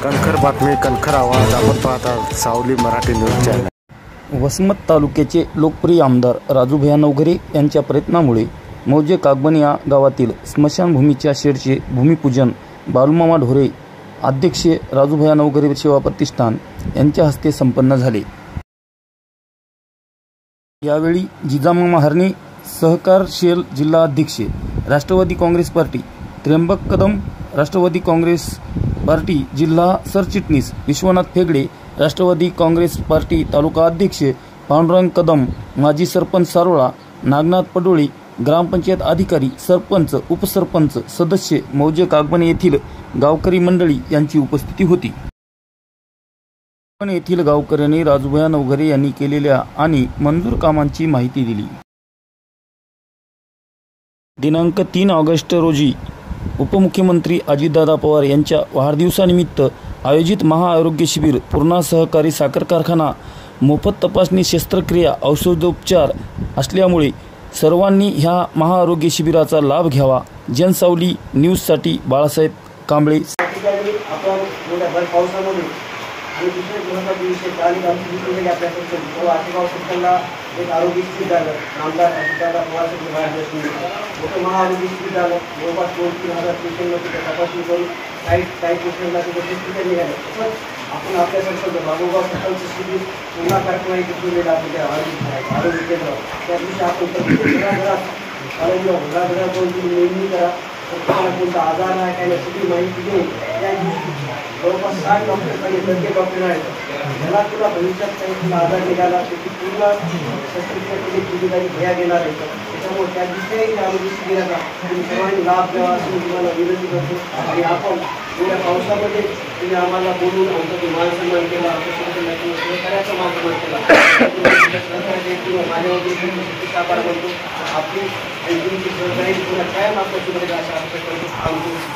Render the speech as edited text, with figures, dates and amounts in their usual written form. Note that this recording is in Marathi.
कणखर बातमी, कणखर आवाज. आपण पाहता सावली मराठी न्यूज चॅनल. वसमत तालुक्याचे लोकप्रिय आमदार राजूभैया नवघरे यांच्या प्रयत्नामुळे मौजे कागबन या गावातील स्मशानभूमीच्या शेडचे भूमिपूजन बालूमामा ढोरे अध्यक्ष राजूभैया नवघरे सेवा प्रतिष्ठान यांच्या हस्ते संपन्न झाले. यावेळी जिजामामा हरणे सहकार शेल जिल्हा अध्यक्ष राष्ट्रवादी काँग्रेस पार्टी, त्र्यंबक कदम राष्ट्रवादी काँग्रेस पार्टी जिल्हा सरचिटणीस, विश्वनाथ फेगडे राष्ट्रवादी काँग्रेस पार्टी तालुका अध्यक्ष, पांडुरंग कदम माजी सरपंच सारोळा, नागनाथ पडोळे ग्रामपंचायत अधिकारी, सरपंच, उपसरपंच, सदस्य, मौजे कागबन येथील गावकरी मंडळी यांची उपस्थिती होती. कागबन येथील गावकऱ्यांनी राजूभैया नवघरे यांनी केलेल्या आणि मंजूर कामांची माहिती दिली. दिनांक 3 ऑगस्ट रोजी उपमुख्यमंत्री अजितदादा पवार यांच्या वाढदिवसानिमित्त आयोजित महाआरोग्य शिबिर, पूर्णा सहकारी साखर कारखाना, मोफत तपासणी, शस्त्रक्रिया, औषधोपचार असल्यामुळे सर्वांनी ह्या महाआरोग्य शिबिराचा लाभ घ्यावा. जनसावली न्यूजसाठी बाळासाहेब कांबळे. आणि दुसरे महत्त्वाचे विषय आणि आमची आपल्या आठगाव सरकारला एक आरोग्य शिबिर झालं. आमदार अजितदादा पवारचे मोठं महाआरोग्य शिबिर झालं. जवळपास 2-3 हजार पेशंटमध्ये तपासणी करून काही पेशंटला तिथे हॉस्पिटल निघाले. तसंच आपण आपल्या सरकारचं बाबूगाव सरकारचं शिबिर पुन्हा कार्यक्रम आहे घेतलेला आपल्या आरोग्य केंद्रावर. त्या दिवशी आपण प्रत्येक घराघरात जाऊन तुम्ही नोंदणी करा. तुम्हाला कोणता आजार आहे काय सगळी माहिती घेऊन त्या दिवशी जवळपास 60 डॉक्टरकडे प्रत्येक डॉक्टर आहेत. ज्याला तुला भविष्यात काही तुला आजार निघाला त्याची पूर्ण शस्त्रक्रिया केली जिम्मेदारी घ्या घेणार आहे. त्याच्यामुळे त्या दिवशी आरोग्य शिबिराचा तुम्ही सर्वांनी लाभ द्यावा असं मी तुम्हाला विनंती करतो. आणि आपण पुढ्या पावसामध्ये तुम्ही आम्हाला बोलून आमचा मान सन्मान केला, सहकार्याचा मान सन्मान केला किंवा माझ्या वगैरे साकार करतो. आपली तुमची सहकारी पुन्हा कायम आपल्या शिबिराचा अशा करतो.